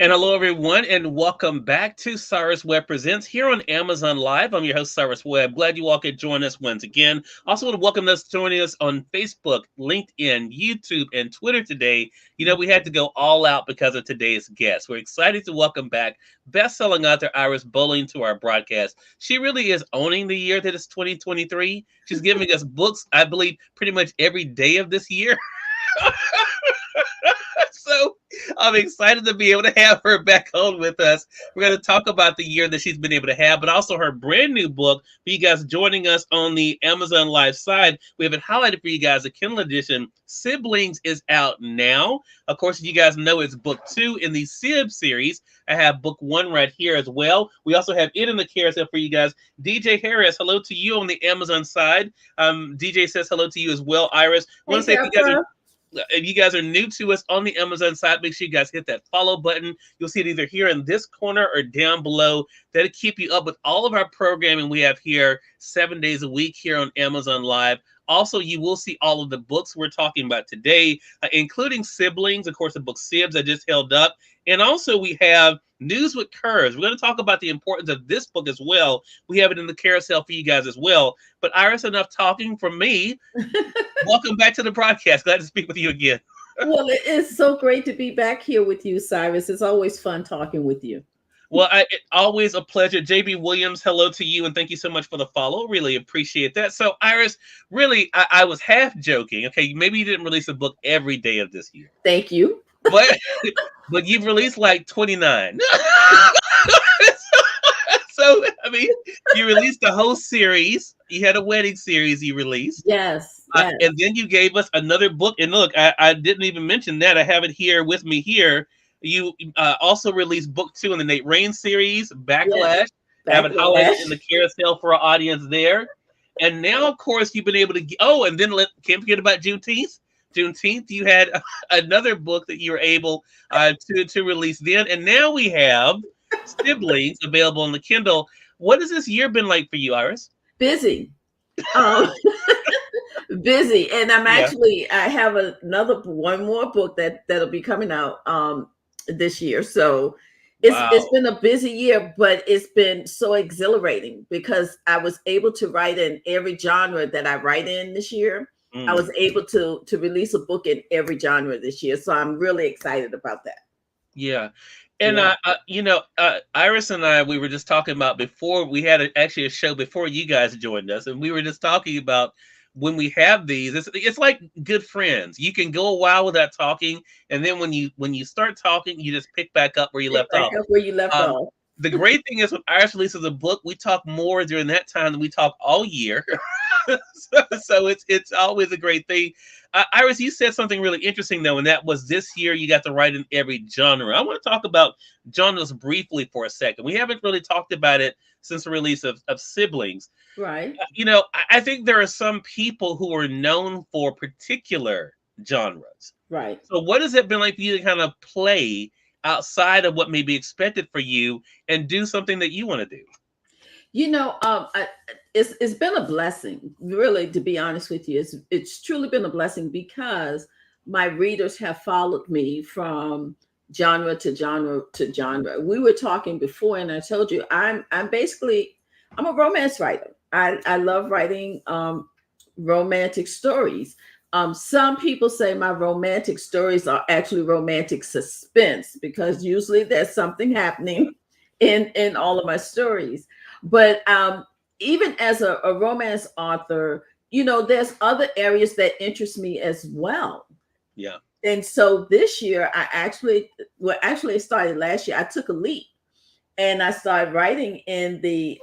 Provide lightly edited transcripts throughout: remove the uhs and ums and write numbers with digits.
And hello, everyone, and welcome back to Cyrus Webb Presents here on Amazon Live. I'm your host, Cyrus Webb. Glad you all could join us once again. Also, want to welcome those joining us on Facebook, LinkedIn, YouTube, and Twitter today. You know, we had to go all out because of today's guest. We're excited to welcome back best-selling author Iris Bolling to our broadcast. She really is owning the year that is 2023. She's giving us books, I believe, pretty much every day of this year. So I'm excited to be able to have her back on with us. We're going to talk about the year that she's been able to have, but also her brand new book. For you guys joining us on the Amazon Live side, we have it highlighted for you guys. A Kindle edition, Siblings, is out now. Of course, you guys know it's book 2 in the SIB series. I have book 1 right here as well. We also have it in the carousel for you guys. DJ Harris, hello to you on the Amazon side. DJ says hello to you as well. Iris, I want Hey, to say Deborah. if you guys are new to us on the Amazon side, make sure you guys hit that follow button. You'll see it either here in this corner or down below. That'll keep you up with all of our programming we have here 7 days a week here on Amazon Live. Also, you will see all of the books we're talking about today, including Siblings, of course, the book Sibs I just held up. And also, we have News with Curves. We're going to talk about the importance of this book as well. We have it in the carousel for you guys as well. But Iris, enough talking from me. Welcome back to the broadcast. Glad to speak with you again. Well, it is so great to be back here with you, Cyrus. It's always fun talking with you. Well, always a pleasure. JB Williams, hello to you, and thank you so much for the follow. Really appreciate that. So, Iris, really, I was half joking. Okay, maybe you didn't release a book every day of this year, Thank you. but but you've released like 29. So, I mean, you released the whole series. You had a wedding series you released. Yes, yes, And then you gave us another book. And look, I didn't even mention that. I have it here with me here. You also released book 2 in the Nate Rain series, yes. Backlash. I have it highlighted in Backlash. the carousel for our audience there. And now, of course, you've been able to. And then can't forget about Juneteenth. Juneteenth, you had another book that you were able to release then. And now we have Siblings available on the Kindle. What has this year been like for you, Iris? Busy. Um, busy. And Yeah. I have one more book that'll be coming out this year. So it's Wow. been a busy year, but it's been so exhilarating because I was able to write in every genre that I write in this year. I was Mm. able to release a book in every genre this year. So I'm really excited about that. Yeah. And Yeah. Iris and I, we were just talking about before we had actually a show before you guys joined us, and we were just talking about when we have these, it's like good friends. You can go a while without talking, and then when you start talking, you just pick back up where you Pick left back off. up where you left Um, off. the great thing is when Iris releases a book, we talk more during that time than we talk all year. So it's always a great thing. Iris, you said something really interesting though, and that was this year you got to write in every genre. I want to talk about genres briefly for a second. We haven't really talked about it since the release of Siblings. Right. I think there are some people who are known for particular genres. Right. So what has it been like for you to kind of play outside of what may be expected for you and do something that you want to do? It's been a blessing, really, to be honest with you. It's truly been a blessing because my readers have followed me from genre to genre to genre. We were talking before, and I told you I'm a romance writer. I love writing romantic stories. Some people say my romantic stories are actually romantic suspense because usually there's something happening in all of my stories. But even as a romance author, there's other areas that interest me as well. Yeah. And so this year, actually, it started last year. I took a leap and I started writing in the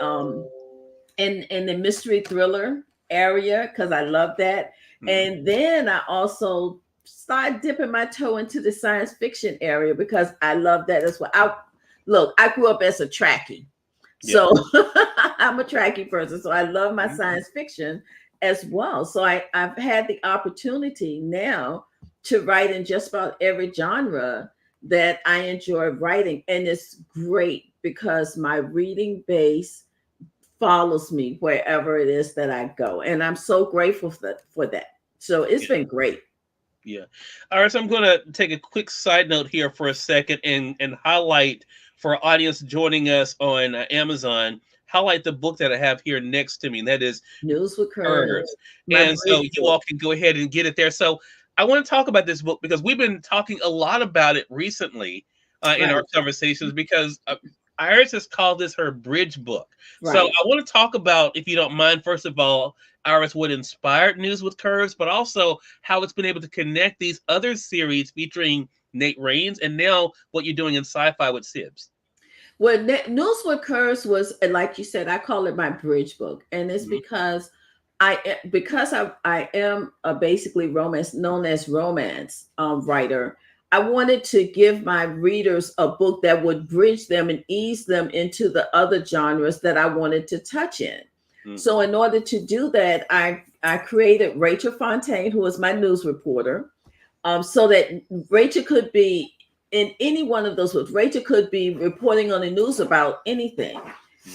mystery thriller area because I love that. Mhm. And then I also started dipping my toe into the science fiction area because I love that as well. I grew up as a Trekkie. Yeah. So I'm a Trekkie person. So I love my Mhm. science fiction as well. So I've had the opportunity now to write in just about every genre that I enjoy writing. And it's great because my reading base follows me wherever it is that I go. And I'm so grateful for that. So it's been great. Yeah. All right. So I'm going to take a quick side note here for a second and highlight for our audience joining us on Amazon, highlight the book that I have here next to me. And that is News with Curves, Curves. my And so bridge you book. all can go ahead and get it there. So I want to talk about this book because we've been talking a lot about it recently in our Right, conversations because Iris has called this her bridge book. So right. I want to talk about, if you don't mind, first of all, Iris, what inspired News with Curves, but also how it's been able to connect these other series featuring Nate Raines and now what you're doing in sci-fi with Sibs. Well, News with Curves was, and like you said, I call it my bridge book, and it's Mhm. because I am a basically romance known as romance writer. I wanted to give my readers a book that would bridge them and ease them into the other genres that I wanted to touch in. So, Mhm. in order to do that, I created Rachel Fontaine, who was my news reporter, so that Rachel could be in any one of those books. Rachel could be reporting on the news about anything.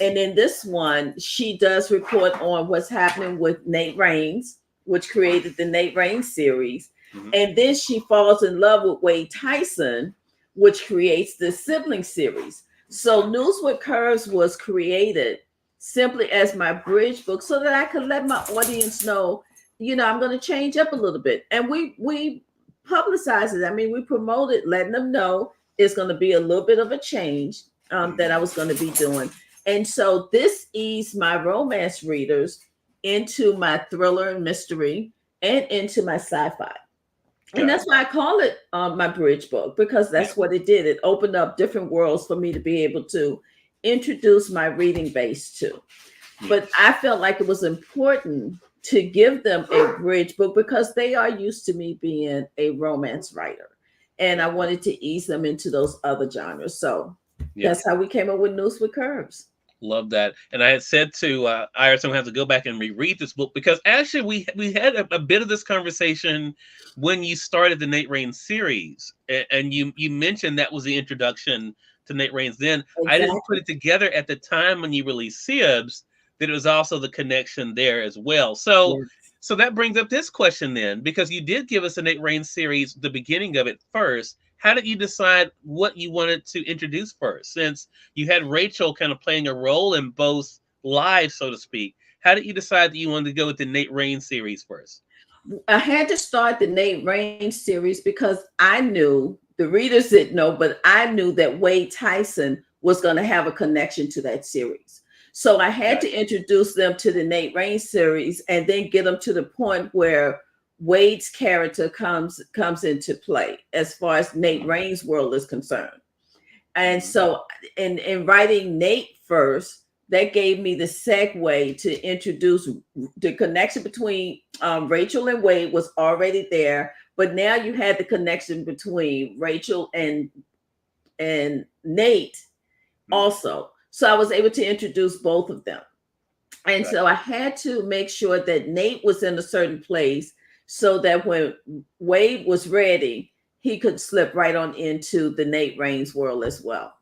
And in this one, she does report on what's happening with Nate Raines, which created the Nate Raines series. Mhm. And then she falls in love with Wade Tyson, which creates the sibling series. So News with Curves was created simply as my bridge book so that I could let my audience know, I'm going to change up a little bit. And we publicize it. I mean, we promote it, letting them know it's going to be a little bit of a change that I was going to be doing. And so this eased my romance readers into my thriller and mystery and into my sci-fi. And Got it. that's why I call it my bridge book, because Yeah. that's what it did. It opened up different worlds for me to be able to introduce my reading base to. Yeah. But I felt like it was important to give them a bridge book because they are used to me being a romance writer. And Yeah. I wanted to ease them into those other genres. So Yeah. that's how we came up with News with Curves. Love that. And I had said to Iris, I'm going to have to go back and reread this book because actually we had a bit of this conversation when you started the Nate Raines series, and you mentioned that was the introduction to Nate Raines. Then I didn't put Exactly. it together at the time when you released Sibs that it was also the connection there as well. So Yes. so that brings up this question then, because you did give us the Nate Raines series, the beginning of it first. How did you decide what you wanted to introduce first? Since you had Rachel kind of playing a role in both lives, so to speak. How did you decide that you wanted to go with the Nate Raines series first? I had to start the Nate Raines series because I knew the readers didn't know, but I knew that Wade Tyson was going to have a connection to that series. So I had to Gotcha. introduce them to the Nate Raines series and then get them to the point where Wade's character comes into play as far as Nate Raines' world is concerned. And Mhm. so in writing Nate first, that gave me the segue to introduce the connection between Rachel and Wade was already there, but now you had the connection between Rachel and Nate Mhm. also. So I was able to introduce both of them. And Gotcha. so I had to make sure that Nate was in a certain place so that when Wade was ready, he could slip right on into the Nate Raines world as well.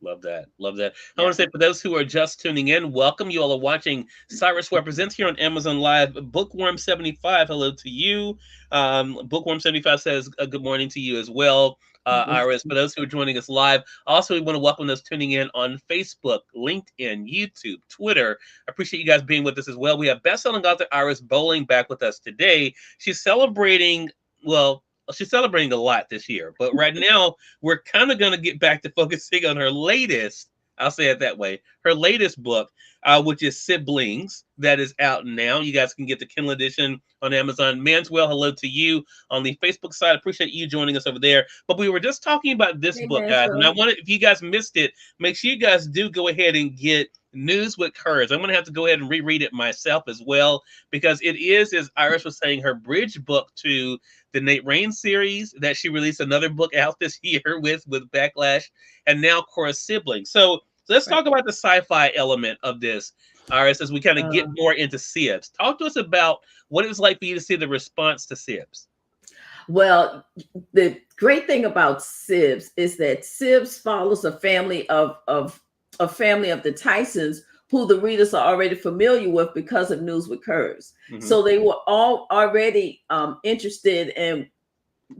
Love that. Love that. I Yeah. want to say for those who are just tuning in, welcome. You all are watching Cyrus Represents here on Amazon Live. Bookworm75, hello to you. Bookworm75 says good morning to you as well, Iris. For those who are joining us live, also we want to welcome those tuning in on Facebook, LinkedIn, YouTube, Twitter. I appreciate you guys being with us as well. We have best-selling author Iris Bolling back with us today. She's celebrating, well, she's celebrating a lot this year, but right now we're kind of going to get back to focusing on her latest, I'll say it that way, her latest book, which is S.I.B.lings, that is out now. You guys can get the Kindle edition on Amazon. Manswell, hello to you on the Facebook side. Appreciate you joining us over there. But we were just talking about this Hey, book, guys, and I Mansell. wanted, if you guys missed it, make sure you guys do go ahead and get News with Curves. I'm going to have to go ahead and reread it myself as well, because it is, as Iris was saying, her bridge book to the Nate Raines series that she released another book out this year with Backlash, and now, of course, Siblings. So let's Right. talk about the sci-fi element of this, Iris, as we kind of get Uh, more into Sibs. Talk to us about what it was like for you to see the response to Sibs. well, the great thing about Sibs is that Sibs follows a family of the Tysons who the readers are already familiar with because of News with Curves. Hmm. So they were all already interested in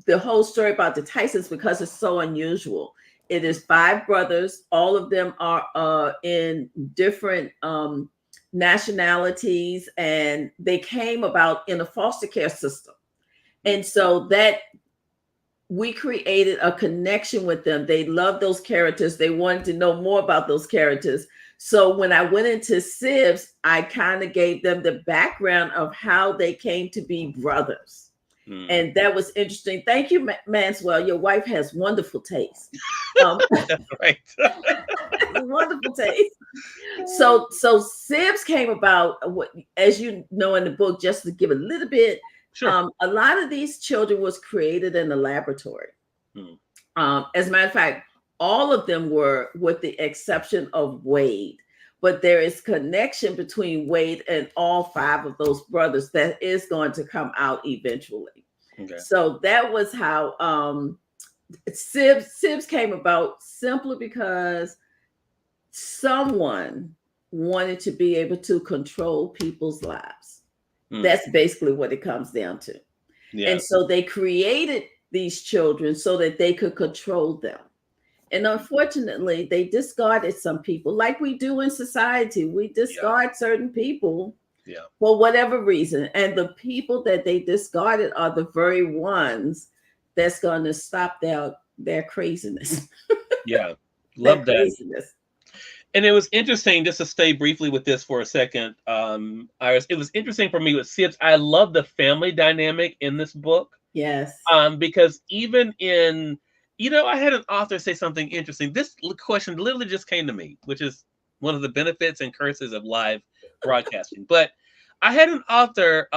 the whole story about the Tysons, because it's so unusual. It is five brothers. All of them are in different nationalities, and they came about in a foster care system. And so that we created a connection with them. They loved those characters. They wanted to know more about those characters. So when I went into Sibs, I kind of gave them the background of how they came to be brothers. And that was interesting. Thank you, Manswell. Your wife has wonderful taste. That's right. Wonderful taste. So Sibs came about, as you know in the book, just to give a little bit. Sure. A lot of these children was created in the laboratory. As a matter of fact, all of them were, with the exception of Wade. But there is connection between Wade and all five of those brothers that is going to come out eventually. Okay. So that was how Sibs came about, simply because someone wanted to be able to control people's lives. That's basically what it comes down to. Yeah. And so they created these children so that they could control them. And unfortunately, they discarded some people, like we do in society. We discard certain people for whatever reason. And the people that they discarded are the very ones that's going to stop their craziness. Yeah. Love that. Craziness. And it was interesting, just to stay briefly with this for a second, Iris, it was interesting for me with Sibs. I love the family dynamic in this book. Yes. Because even in, I had an author say something interesting. This question literally just came to me, which is one of the benefits and curses of live broadcasting. But I had an author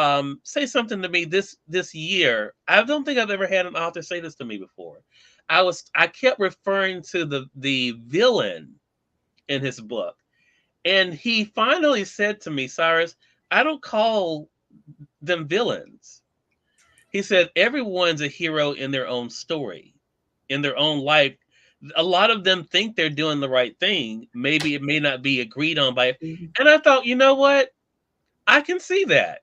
say something to me this year. I don't think I've ever had an author say this to me before. I kept referring to the villain in his book. And he finally said to me, Cyrus, I don't call them villains. He said, everyone's a hero in their own story, in their own life. A lot of them think they're doing the right thing. Maybe it may not be agreed on by. And I thought, you know what? I can see that.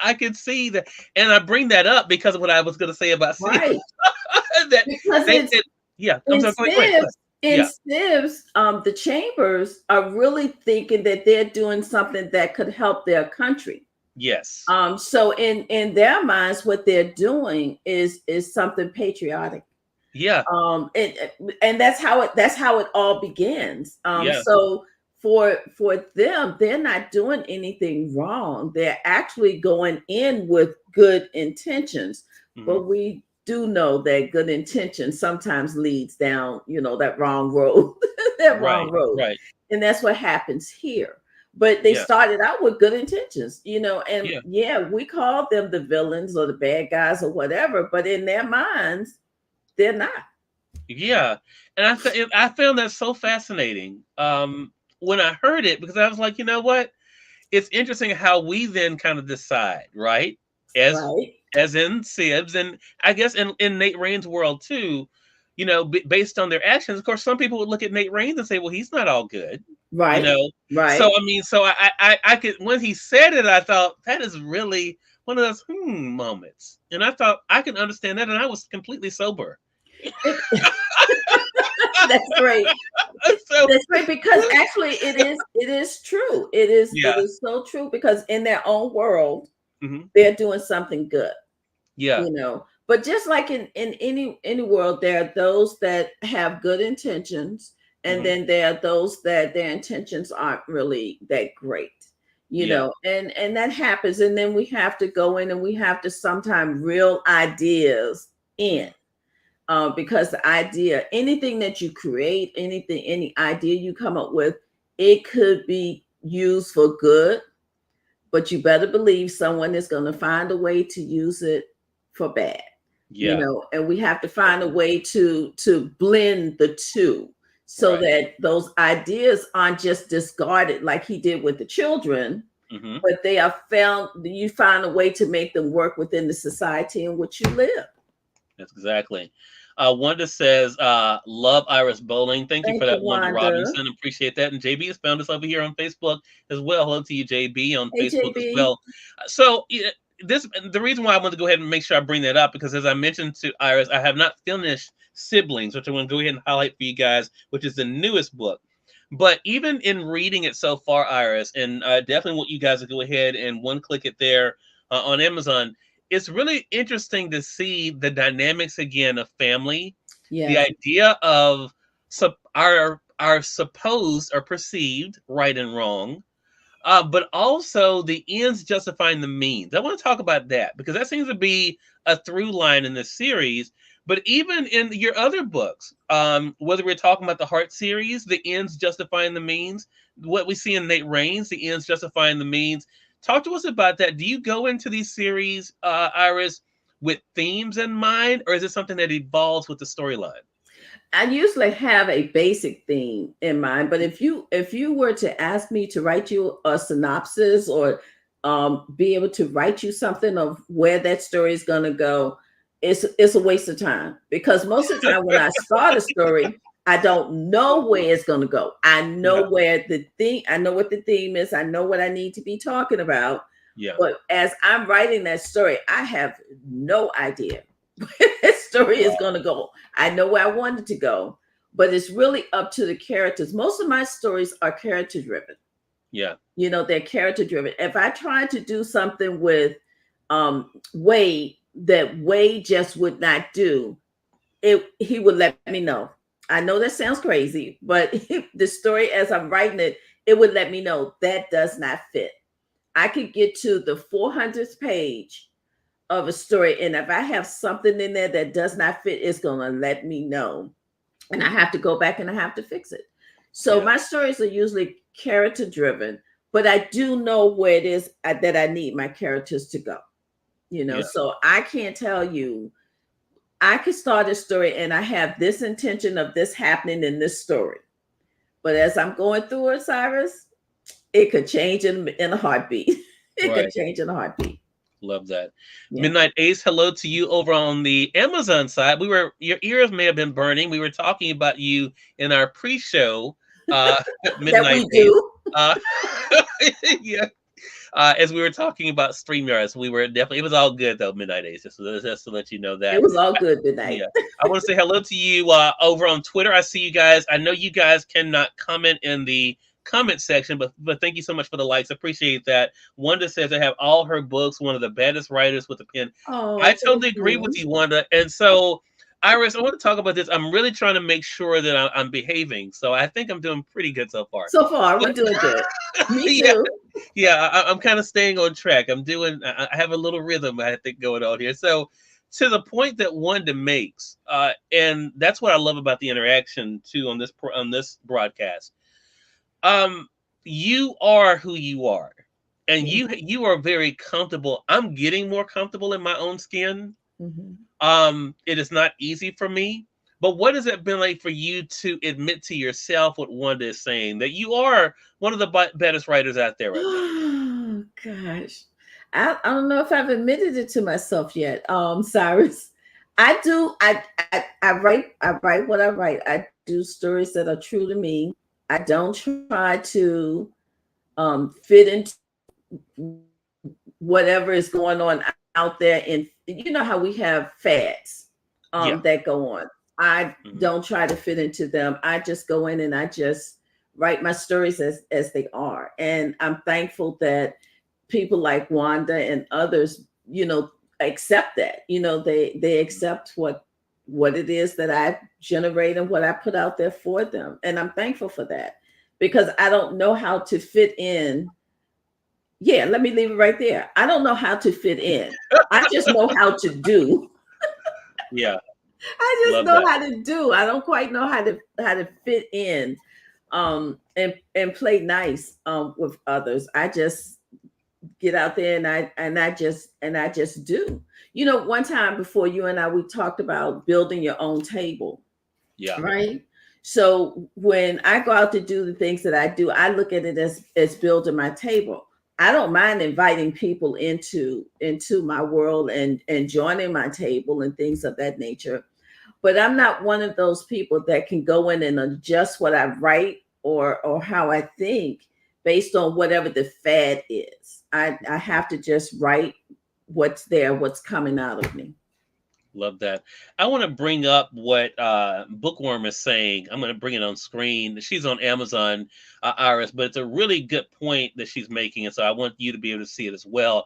I can see that. And I bring that up because of what I was going to say about right. that they did. Yeah. I'm sorry. In Sibs, the Chambers are really thinking that they're doing something that could help their country. Yes. So in their minds, what they're doing is something patriotic. Yeah. And that's how it all begins. So for them, they're not doing anything wrong. They're actually going in with good intentions. But we do know that good intention sometimes leads down, that wrong road, wrong road. Right. And that's what happens here. But they started out with good intentions, and we call them the villains or the bad guys or whatever, but in their minds, they're not. Yeah. And I found that so fascinating when I heard it, because I was like, you know what? It's interesting how we then kind of decide, right? As in Sibs, and I guess in Nate Raines' world too, based on their actions. Of course, some people would look at Nate Raines and say, well, he's not all good. Right. Right. So, I could, when he said it, I thought that is really one of those moments. And I thought I can understand that. And I was completely sober. That's great. That's great, because actually it is true. It is so true, because in their own world, they're doing something good. Yeah. But just like in any world, there are those that have good intentions, and then there are those that their intentions aren't really that great, and that happens. And then we have to go in and we have to sometimes reel ideas in, because the idea, anything that you create, any idea you come up with, it could be used for good, but you better believe someone is going to find a way to use it for bad. And we have to find a way to blend the two, so that those ideas aren't just discarded like he did with the children, but they are you find a way to make them work within the society in which you live. That's exactly. Wanda says, love Iris Bolling. Thank you for that, Wanda Robinson. Appreciate that. And JB has found us over here on Facebook as well. Hello to you, JB, on Facebook as well. So the reason why I want to go ahead and make sure I bring that up, because as I mentioned to Iris, I have not finished Siblings, which I want to go ahead and highlight for you guys, which is the newest book. But even in reading it so far, Iris, and I definitely want you guys to go ahead and one click it there on Amazon. It's really interesting to see the dynamics again of family, the Yes. idea of our supposed or perceived right and wrong, but also the ends justifying the means. I want to talk about that because that seems to be a through line in this series. But even in your other books, whether we're talking about the Heart series, the ends justifying the means, what we see in Nate Raines, the ends justifying the means. Talk to us about that. Do you go into these series, Iris, with themes in mind, or is it something that evolves with the storyline? I usually have a basic theme in mind, but if you were to ask me to write you a synopsis or be able to write you something of where that story is going to go, it's a waste of time because most of the time when I start a story, I don't know where it's going to go. I know Yeah, where the theme, I know what the theme is, I know what I need to be talking about, yeah, but as I'm writing that story, I have no idea where that story is wow, going to go. I know where I want it to go, but it's really up to the characters. Most of my stories are character driven. yeah, They're character driven. If I try to do something with Wade that Wade just would not do, he would let me know. I know that sounds crazy, but the story as I'm writing it, it would let me know that does not fit. I could get to the 400th page of a story, and if I have something in there that does not fit, it's going to let me know, and I have to go back and I have to fix it. So yeah, my stories are usually character driven, but I do know where it is that I need my characters to go. yeah. So I can't tell you. I could start a story and I have this intention of this happening in this story, but as I'm going through it, Cyrus, it could change in a heartbeat. It could Right. change in a heartbeat. Love that. Yeah. Midnight Ace, hello to you over on the Amazon side. Your ears may have been burning. We were talking about you in our pre-show, uh, That Midnight we Ace. do. Uh, yeah. As we were talking about StreamYards, we were definitely, it was all good though, Midnight Ace, just to let you know It that. was all good tonight. Yeah. I want to say hello to you over on Twitter. I see you guys. I know you guys cannot comment in the comment section, but thank you so much for the likes. Appreciate that. Wanda says I have all her books, one of the baddest writers with a pen. Oh, I thank totally agree with you. you, Wanda. And so, Iris, I want to talk about this. I'm really trying to make sure that I'm behaving. So I think I'm doing pretty good so far. So far, we're doing good. Me Yeah, too. yeah, I'm kind of staying on track. I have a little rhythm I think going on here. So to the point that Wanda makes, and that's what I love about the interaction too on this broadcast. Um, you are who you are, and Yeah. you are very comfortable. I'm getting more comfortable in my own skin. Mhm. It is not easy for me. But what has it been like for you to admit to yourself what Wanda is saying that you are one of the baddest writers out there right now? Oh gosh. I don't know if I've admitted it to myself yet, Cyrus. I do. I write what I write. I do stories that are true to me. I don't try to fit into whatever is going on out there. And you know how we have fads Yeah. that go on. I Hmm. don't try to fit into them. I just go in and I just write my stories as they are. And I'm thankful that people like Wanda and others, accept that. They accept what it is that I generate and what I put out there for them. And I'm thankful for that because I don't know how to fit in. Yeah, let me leave it right there. I don't know how to fit in. I just know how to do. Yeah. I just Love know that. how to do. I don't quite know how to fit in and play nice with others. I just get out there and I just do. One time before you and I we talked about building your own table, Yeah. right? So when I go out to do the things that I do, I look at it as building my table. I don't mind inviting people into my world and joining my table and things of that nature. But I'm not one of those people that can go in and adjust what I write or how I think based on whatever the fad is. I have to just write what's there, what's coming out of me. Love that. I want to bring up what Bookworm is saying. I'm going to bring it on screen. She's on Amazon, Iris, but it's a really good point that she's making, and so I want you to be able to see it as well.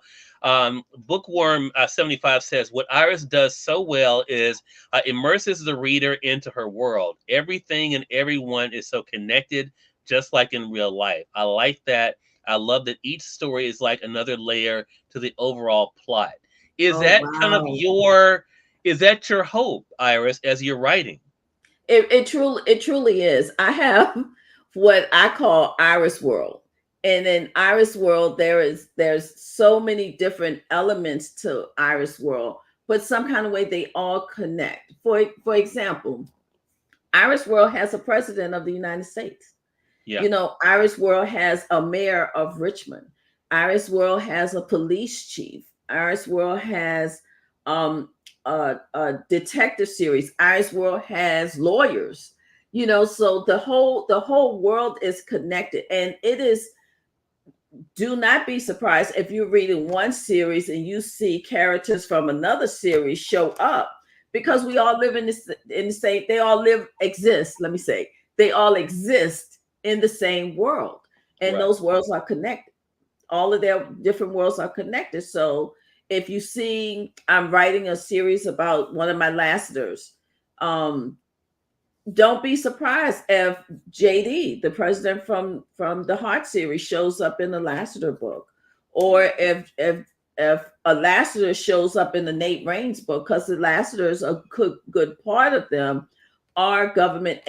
Bookworm 75 says, what Iris does so well is immerses the reader into her world. Everything and everyone is so connected, just like in real life. I like that. I love that each story is like another layer to the overall plot. Is Oh that kind of wow. your is that your hope, Iris, as you're writing? It truly is. I have what I call Iris World. And in Iris World, there's so many different elements to Iris World, but some kind of way they all connect. For example, Iris World has a president of the United States. Yeah. Iris World has a mayor of Richmond. Iris World has a police chief. Iris World has a detective series. Iris World has lawyers. So the whole world is connected, and it is. Do not be surprised if you're reading one series and you see characters from another series show up, because we all live in the same. They all exist. Let me say they all exist in the same world, and Right. those worlds are connected. All of their different worlds are connected. So if you see, I'm writing a series about one of my Lassiters. Um, don't be surprised if JD, the president from the Heart series, shows up in the Lassiter book, or if a Lassiter shows up in the Nate Raines book, because the Lassiters, a good part of them are government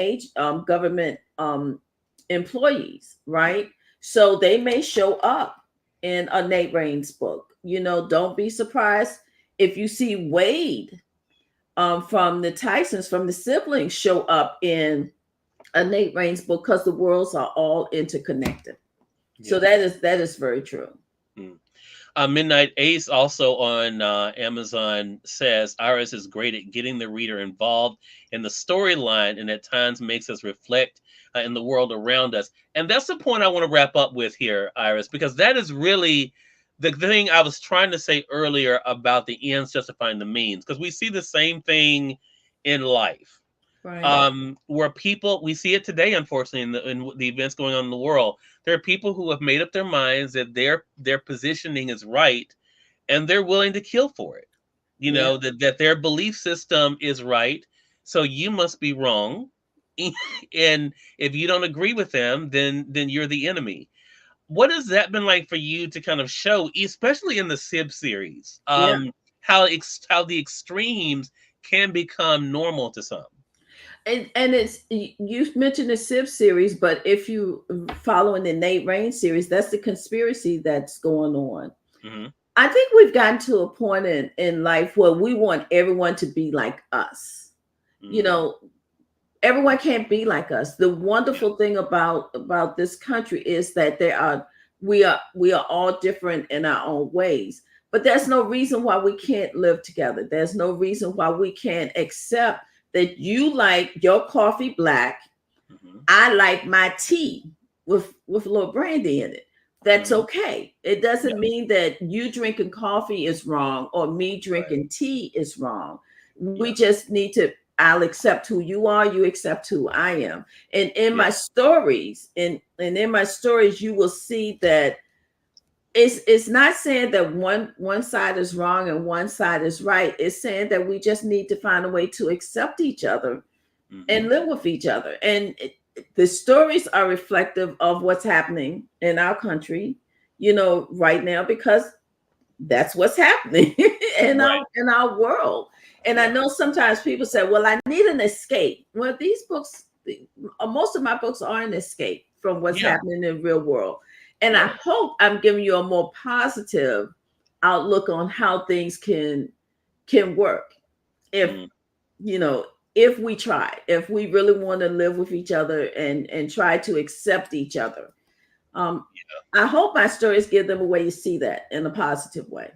employees, right? So they may show up in a Nate Raines book. Don't be surprised if you see Wade, from the Tysons, from the siblings, show up in a Nate Raines book, because the worlds are all interconnected. So Yeah. that is very true. Mm. Midnight Ace, also on Amazon, says Iris is great at getting the reader involved in the storyline and at times makes us reflect in the world around us. And that's the point I want to wrap up with here, Iris, because that is really the thing I was trying to say earlier about the ends justifying the means, because we see the same thing in life. Right. Where people, we see it today, unfortunately, in the events going on in the world. There are people who have made up their minds that their positioning is right, and they're willing to kill for it. Yeah. That their belief system is right, so you must be wrong. And if you don't agree with them, then you're the enemy. What has that been like for you to kind of show, especially in the SIB series, Yeah. how the extremes can become normal to some? And you mentioned the Civ series, but if you following the Nate Raines series, that's the conspiracy that's going on. Hmm. I think we've gotten to a point in life where we want everyone to be like us. You Hmm. know, everyone can't be like us. The Yeah. wonderful thing about this country is that we are all different in our own ways. But there's no reason why we can't live together. There's no reason why we can't accept that you like your coffee black. Hmm. I like my tea with a little brandy in it. That's Hmm. okay. It Yeah. doesn't mean that you drinking coffee is wrong or me Right. drinking tea is wrong. We Yeah. just need to. I'll accept who you are. You accept who I am. And in Yeah. my stories, and in my stories, you will see that it's not saying that one side is wrong and one side is right. It's saying that we just need to find a way to accept each other and Hmm. live with each other. And the stories are reflective of what's happening in our country, right now, because that's what's happening in Right. our world. And I Yeah. know sometimes people say, "Well, I need an escape." Well, these books, most of my books are an escape from what's Yeah. happening in the real world. And I Right. hope I'm giving you a more positive outlook on how things can work if Mm. you know if we try, if we really want to live with each other and try to accept each other. um I hope my stories give them a way to see that in a positive way.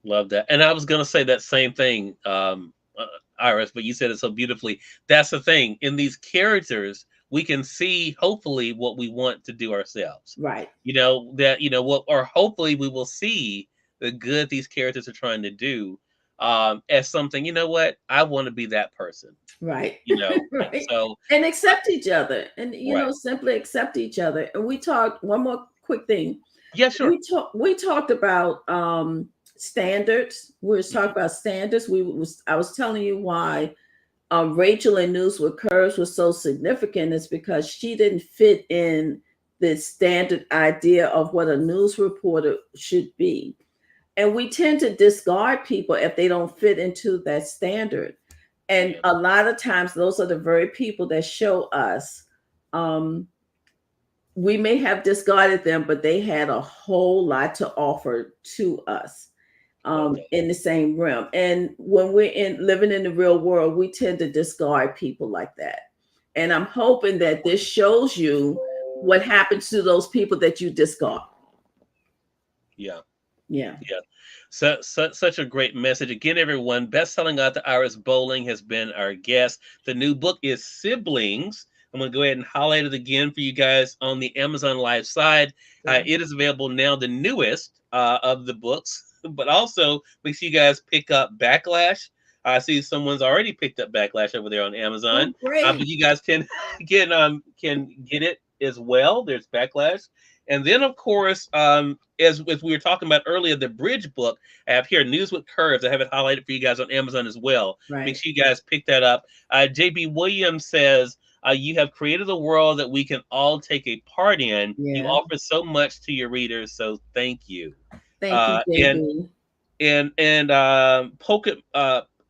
Love that. And I was gonna say that same thing, Iris, but you said it so beautifully. That's the thing. In these characters, we can see hopefully what we want to do ourselves. Right. That what, or hopefully we will see the good these characters are trying to do, as something, you know what, I want to be that person, Right. you know. Right. So And accept each other, and right, simply accept each other. And we talked one more quick thing. yeah, sure. We talked about standards. We was talking about standards. I was telling you why Rachel in News with Curves was so significant is because she didn't fit in the standard idea of what a news reporter should be. And we tend to discard people if they don't fit into that standard. And Yeah, a lot of times, those are the very people that show us. Um, we may have discarded them, but they had a whole lot to offer to us love that. in the same realm. And when we're living in the real world, we tend to discard people like that. And I'm hoping that this shows you what happens to those people that you discard. Yeah. Yeah. Yeah. Such a great message. Again, everyone, best-selling author Iris Bolling has been our guest. The new book is S.I.B.lings. I'm going to go ahead and highlight it again for you guys on the Amazon Live side. Yeah. It is available now, the newest of the books, but also make sure you guys pick up Backlash. I see someone's already picked up Backlash over there on Oh, Amazon. great. But you guys can get it as well. There's Backlash. And then, of course, as we were talking about earlier, the bridge book I have here, News with Curves. I have it highlighted for you guys on Amazon as well. Make Right. sure you guys pick that up. J.B. Williams says, you have created a world that we can all take a part in. You Yeah. offer so much to your readers, so thank you. Thank you, Uh, and JB.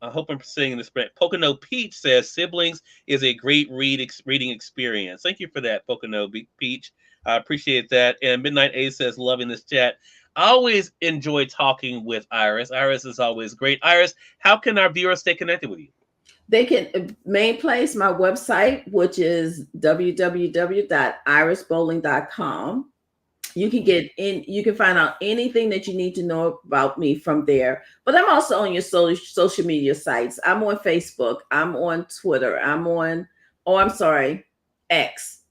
I hope I'm saying this right. Pocono Peach says S.I.B.lings is a great reading experience. Thank you for that, Pocono Peach. I appreciate that. And Midnight A says, loving this chat. I always enjoy talking with Iris. Iris is always great. Iris, how can our viewers stay connected with you? They can main place my website, which is www.irisbolling.com. You can get in, you can find out anything that you need to know about me from there. But I'm also on your social media sites. I'm on Facebook, I'm on Twitter, I'm sorry, X.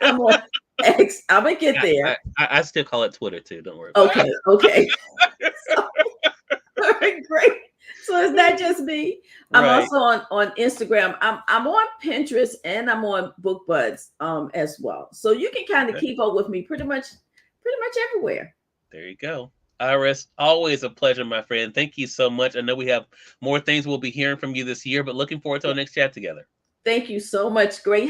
I'm on X. I'm gonna get there. I still call it Twitter too. Don't worry about Okay, okay. So, all right, great. So it's not just me. I'm Right. also on Instagram. I'm on Pinterest and I'm on BookBuds as well. So you can kind of Okay. keep up with me pretty much everywhere. There you go. Iris, always a pleasure, my friend. Thank you so much. I know we have more things we'll be hearing from you this year, but looking forward to our next chat together. Thank you so much. Great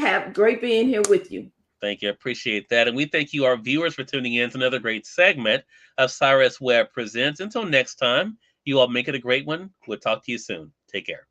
being here with you. Thank you. I appreciate that. And we thank you, our viewers, for tuning in to another great segment of Cyrus Webb Presents. Until next time, you all make it a great one. We'll talk to you soon. Take care.